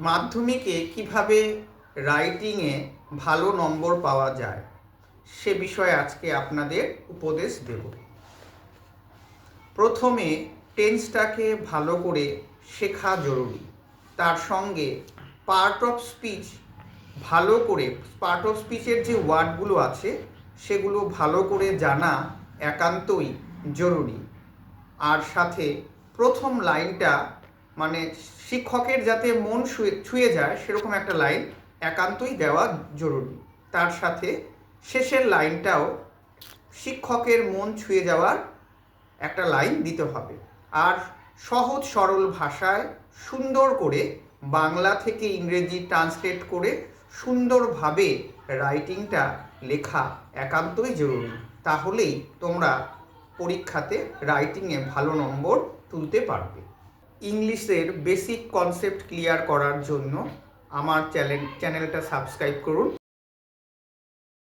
মাধ্যমিকে কিভাবে রাইটিংয়ে ভালো নম্বর পাওয়া যায় সে বিষয়ে আজকে আপনাদের উপদেশ দেব। প্রথমে টেন্সটাকে ভালো করে শেখা জরুরি। তার সঙ্গে পার্ট অফ স্পিচ ভালো করে, পার্ট অফ স্পিচের যে ওয়ার্ডগুলো আছে সেগুলো ভালো করে জানা একান্তই জরুরি। আর সাথে প্রথম লাইনটা মানে শিক্ষকের যাতে মন ছুঁয়ে যায় সেরকম একটা লাইন একান্তই দেওয়া জরুরি। তার সাথে শেষের লাইনটাও শিক্ষকের মন ছুঁয়ে যাওয়ার একটা লাইন দিতে হবে। আর সহজ সরল ভাষায় সুন্দর করে বাংলা থেকে ইংরেজি ট্রান্সলেট করে সুন্দরভাবে রাইটিংটা লেখা একান্তই জরুরি। তাহলেই তোমরা পরীক্ষাতে রাইটিংয়ে ভালো নম্বর তুলতে পারবে। ইংলিশের বেসিক কনসেপ্ট ক্লিয়ার করার জন্য আমার চ্যানেলটা সাবস্ক্রাইব করুন।